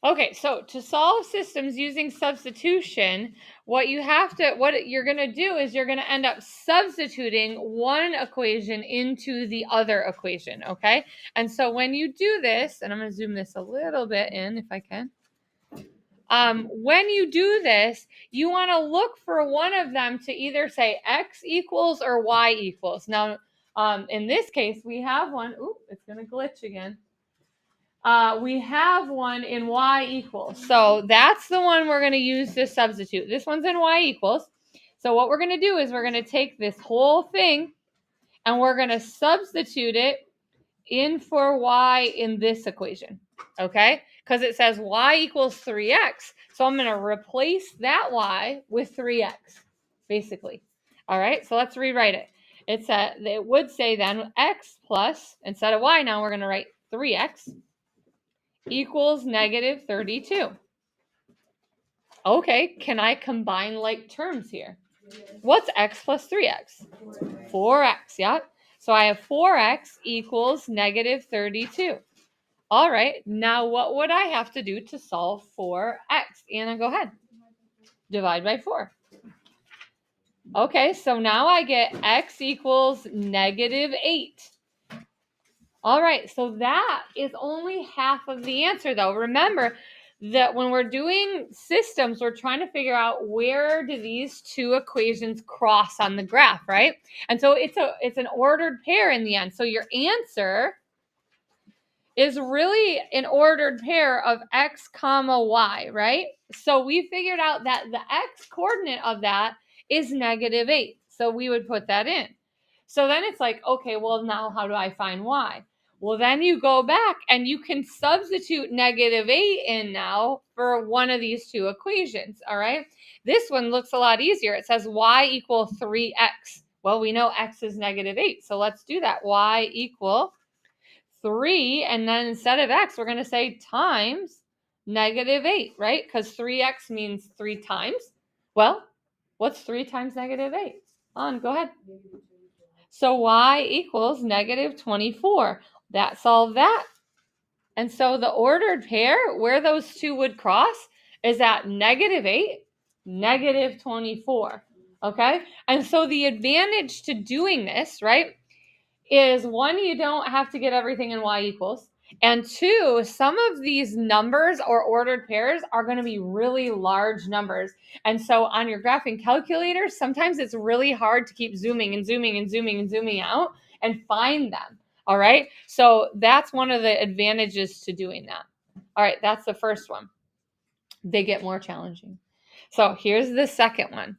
Okay, so to solve systems using substitution, what you're going to do is you're going to end up substituting one equation into the other equation, okay? And so when you do this, and I'm going to zoom this a little bit in if I can. When you do this, you want to look for one of them to either say x equals or y equals. Now, in this case, we have one. Ooh, it's going to glitch again. We have one in y equals. So that's the one we're going to use to substitute. This one's in y equals. So what we're going to do is we're going to take this whole thing and we're going to substitute it in for y in this equation, okay? Because it says y equals 3x. So I'm going to replace that y with 3x, basically. All right, so let's rewrite it. It would say then x plus, instead of y now, we're going to write 3x equals negative 32. Okay, can I combine like terms here? What's x plus 3x? 4x, yeah. So I have 4x equals negative 32. All right, now what would I have to do to solve for x? Anna, go ahead. Divide by 4. Okay, so now I get x equals negative 8. All right, so that is only half of the answer, though. Remember that when we're doing systems, we're trying to figure out where do these two equations cross on the graph, right? And so it's an ordered pair in the end. So your answer is really an ordered pair of x comma y, right? So we figured out that the x coordinate of that is negative 8. So we would put that in. So then it's like, okay, well, now how do I find y? Well, then you go back and you can substitute negative 8 in now for one of these two equations, all right? This one looks a lot easier. It says y equal 3x. Well, we know x is negative 8, so let's do that. Y equal 3, and then instead of x, we're going to say times negative 8, right? Because 3x means 3 times. Well, what's 3 times negative 8? On, go ahead. So y equals negative 24. That solved that. And so the ordered pair, where those two would cross, is at negative 8, negative 24. Okay? And so the advantage to doing this, right, is one, you don't have to get everything in y equals. And two, some of these numbers or ordered pairs are going to be really large numbers. And so on your graphing calculator, sometimes it's really hard to keep zooming and zooming and zooming and zooming out and find them. All right. So that's one of the advantages to doing that. All right. That's the first one. They get more challenging. So here's the second one.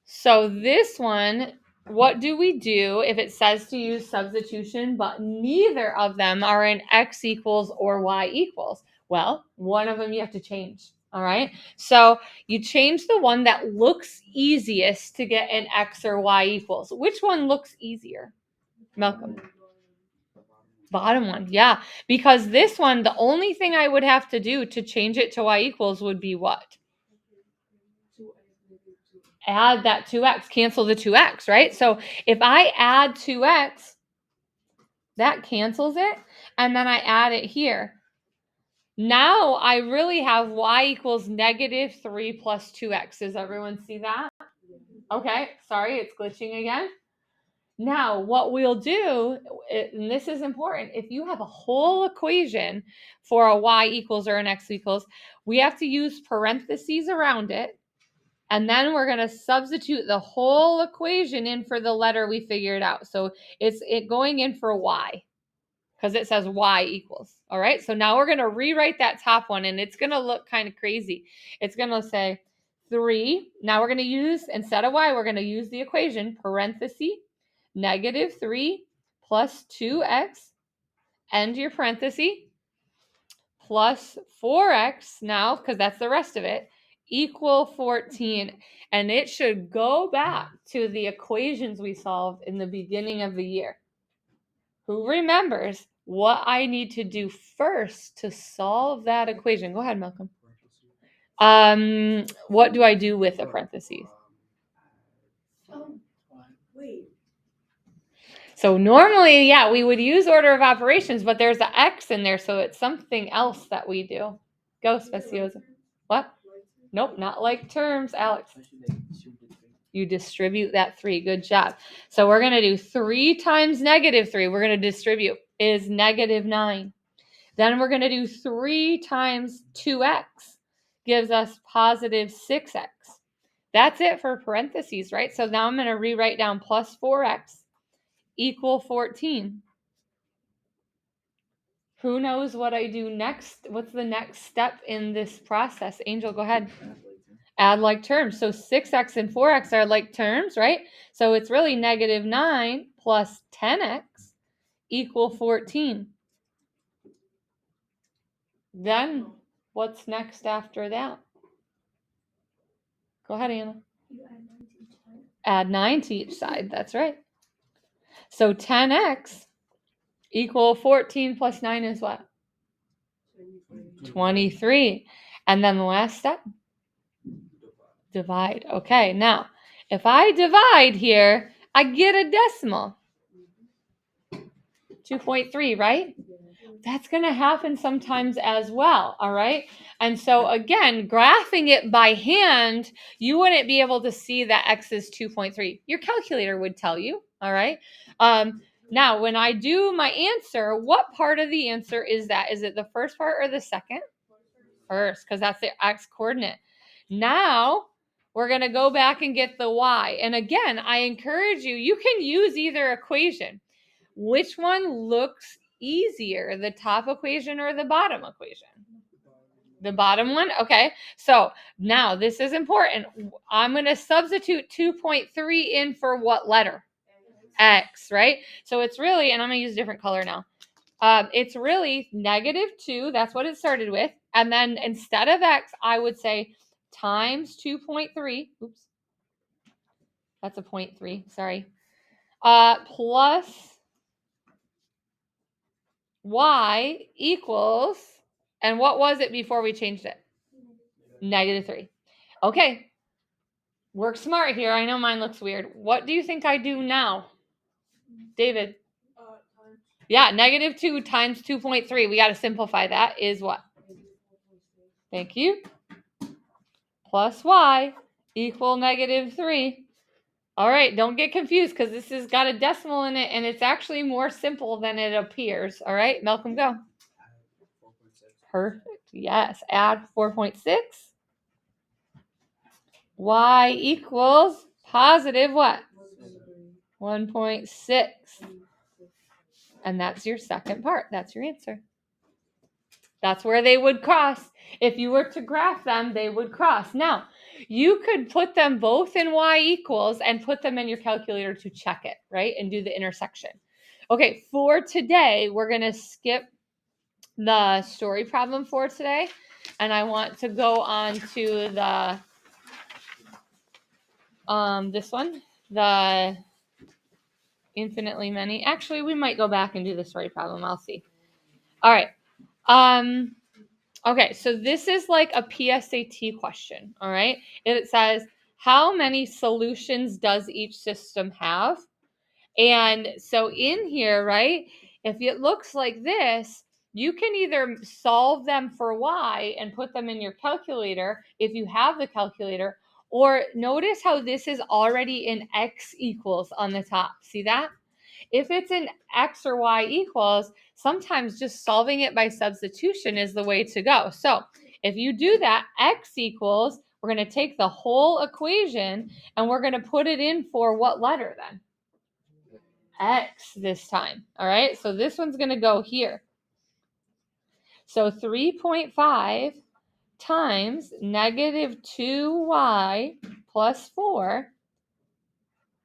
So this one, what do we do if it says to use substitution, but neither of them are in x equals or y equals? Well, one of them you have to change. All right. So you change the one that looks easiest to get an x or y equals. Which one looks easier? Malcolm. Bottom one. Yeah. Because this one, the only thing I would have to do to change it to y equals would be what? Add that 2x, cancel the 2x, right? So if I add 2x, that cancels it, and then I add it here. Now I really have y equals negative 3 plus 2x. Does everyone see that? Okay, sorry, it's glitching again. Now, what we'll do, and this is important, if you have a whole equation for a y equals or an x equals, we have to use parentheses around it. And then we're going to substitute the whole equation in for the letter we figured out. So it's going in for y because it says y equals. All right. So now we're going to rewrite that top one, and it's going to look kind of crazy. It's going to say 3. Now we're going to use, instead of y, we're going to use the equation parenthesis negative 3 plus 2x, end your parenthesis, plus 4x now, because that's the rest of it, equal 14. And it should go back to the equations we solved in the beginning of the year. Who remembers what I need to do first to solve that equation? Go ahead, Malcolm. What do I do with the parentheses? So normally, yeah, we would use order of operations, but there's an X in there, so it's something else that we do. Go, Speciosa. What? Nope, not like terms, Alex. You distribute that 3. Good job. So we're going to do 3 times negative 3. We're going to distribute is negative 9. Then we're going to do 3 times 2x. Gives us positive 6x. That's it for parentheses, right? So now I'm going to rewrite down plus 4x equal 14. Who knows what I do next? What's the next step in this process? Angel, go ahead. Add like terms. So 6x and 4x are like terms, right? So it's really negative 9 plus 10x equal 14. Then what's next after that? Go ahead, Anna. Add 9 to each side. That's right. So 10x equal 14 plus 9 is what? 23. And then the last step? Divide. Okay, now, if I divide here, I get a decimal. 2.3, right? That's going to happen sometimes as well, all right? And so, again, graphing it by hand, you wouldn't be able to see that x is 2.3. Your calculator would tell you, all right? Now, when I do my answer, what part of the answer is that? Is it the first part or the second? First, because that's the x coordinate. Now, we're going to go back and get the y. And again, I encourage you, you can use either equation. Which one looks easier, the top equation or the bottom equation? The bottom one? Okay. So now this is important. I'm going to substitute 2.3 in for what letter? X, right? So it's really, and I'm going to use a different color now. It's really negative 2. That's what it started with. And then instead of x, I would say times 2.3. Oops. That's a 0.3. Sorry. Plus y equals, and what was it before we changed it? Negative 3. Okay. Work smart here. I know mine looks weird. What do you think I do now? David? Yeah, negative 2 times 2.3. We got to simplify that is what? Thank you. Plus y equal negative 3. All right, don't get confused because this has got a decimal in it and it's actually more simple than it appears. All right, Malcolm, go. Perfect. Yes, add 4.6. Y equals positive what? 1.6. And that's your second part. That's your answer. That's where they would cross. If you were to graph them, they would cross. Now, you could put them both in y equals and put them in your calculator to check it, right? And do the intersection. Okay, for today, we're going to skip the story problem for today. And I want to go on to the this one, the infinitely many. Actually, we might go back and do the story problem. I'll see. All right. Okay, so this is like a PSAT question, all right? It says, how many solutions does each system have? And so in here, right, if it looks like this, you can either solve them for y and put them in your calculator if you have the calculator, or notice how this is already in x equals on the top. See that? If it's an x or y equals, sometimes just solving it by substitution is the way to go. So if you do that, x equals, we're going to take the whole equation and we're going to put it in for what letter then? X this time. All right, so this one's going to go here. So 3.5 times negative 2y plus 4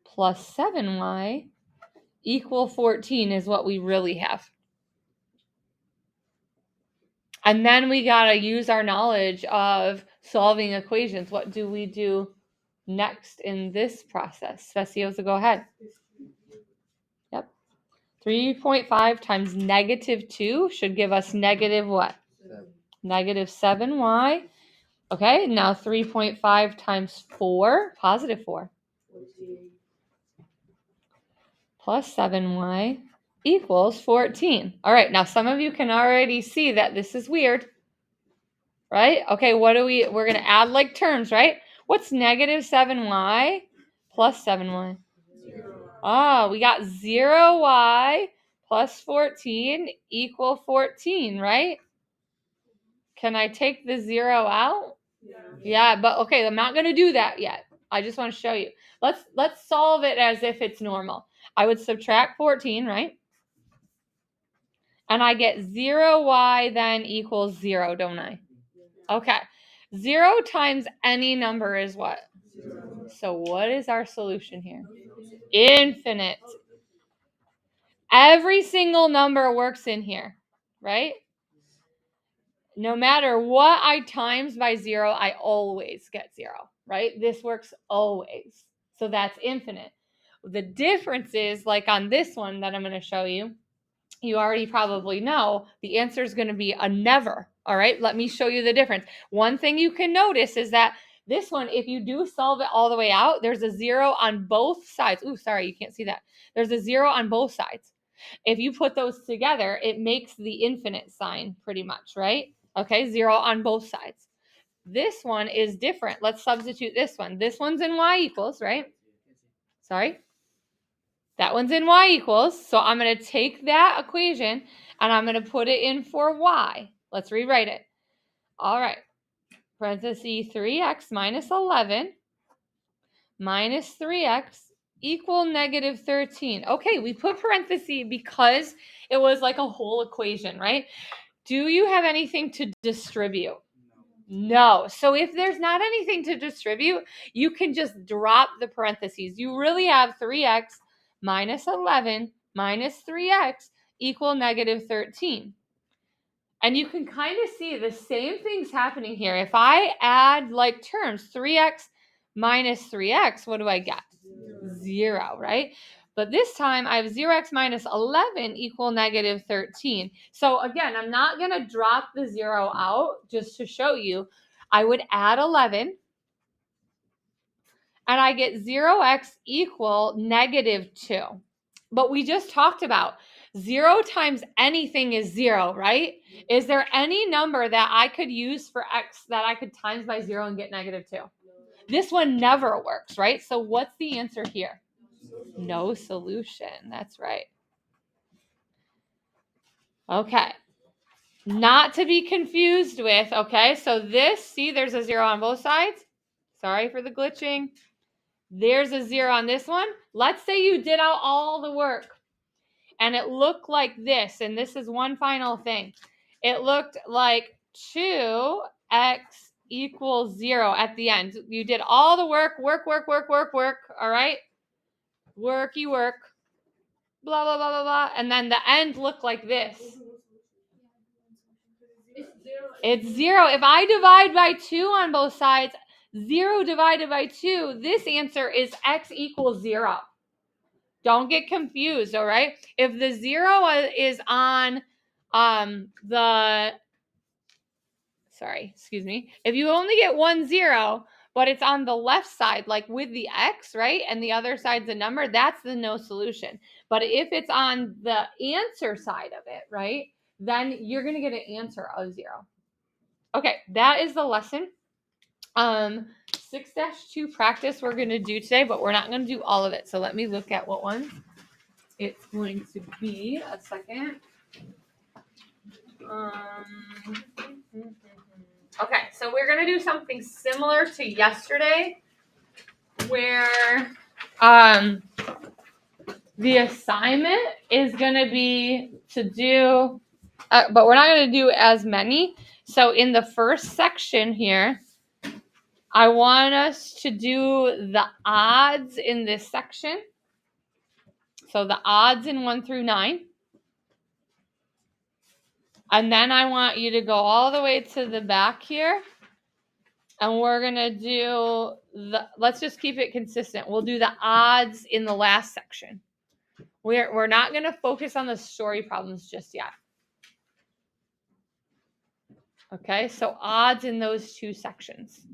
plus 7y equal 14 is what we really have. And then we got to use our knowledge of solving equations. What do we do next in this process? Speciosa, go ahead. Yep. 3.5 times negative 2 should give us negative what? 7. Negative 7y. Okay, now 3.5 times 4, positive 4. 14. Plus 7y equals 14. All right, now some of you can already see that this is weird. right? Okay, we're going to add like terms, right? What's negative 7y plus 7y? Oh, we got 0y plus 14 equal 14, right? Can I take the 0 out? Yeah, but okay, I'm not going to do that yet. I just want to show you. Let's solve it as if it's normal. I would subtract 14, right? And I get 0y then equals 0, don't I? Okay. 0 times any number is what? So what is our solution here? Infinite. Every single number works in here, right? No matter what I times by 0, I always get 0, right? This works always. So that's infinite. The difference is, like on this one that I'm going to show you, you already probably know the answer is going to be a never. All right, let me show you the difference. One thing you can notice is that this one, if you do solve it all the way out, there's a 0 on both sides. Ooh, sorry, you can't see that. There's a 0 on both sides. If you put those together, it makes the infinite sign pretty much, right? Okay, 0 on both sides. This one is different. Let's substitute this one. This one's in y equals, right? Sorry. That one's in y equals. So I'm going to take that equation and I'm going to put it in for y. Let's rewrite it. All right. Parenthesis 3x minus 11 minus 3x equal negative 13. Okay, we put parenthesis because it was like a whole equation, right? Do you have anything to distribute? No. So if there's not anything to distribute, you can just drop the parentheses. You really have 3x minus 11 minus 3x equal negative 13. And you can kind of see the same things happening here. If I add like terms, 3x minus 3x, what do I get? 0, right? But this time I have 0x minus 11 equal negative 13. So again, I'm not going to drop the 0 out just to show you. I would add 11 and I get 0x equal negative 2. But we just talked about 0 times anything is 0, right? Is there any number that I could use for x that I could times by 0 and get negative 2? This one never works, right? So what's the answer here? No solution. That's right. Okay. Not to be confused with, okay? So this, see, there's a 0 on both sides. Sorry for the glitching. There's a 0 on this one. Let's say you did out all the work and it looked like this. And this is one final thing. It looked like 2x equals 0 at the end. You did all the work. All right? Worky work. Blah, blah, blah, blah, blah. And then the end looked like this. It's 0. If I divide by 2 on both sides, 0 divided by 2, this answer is x equals 0. Don't get confused, all right? If the 0 is on if you only get 1 0, but it's on the left side, like with the x, right? And the other side's a number, that's the no solution. But if it's on the answer side of it, right? Then you're going to get an answer of 0. Okay, that is the lesson. 6-2 practice we're going to do today, but we're not going to do all of it. So let me look at what one it's going to be. A second. Okay, so we're going to do something similar to yesterday where the assignment is going to be to do, but we're not going to do as many. So in the first section here, I want us to do the odds in this section. So the odds in 1 through 9. And then I want you to go all the way to the back here. And we're going to do let's just keep it consistent. We'll do the odds in the last section. We're not going to focus on the story problems just yet. Okay, so odds in those two sections.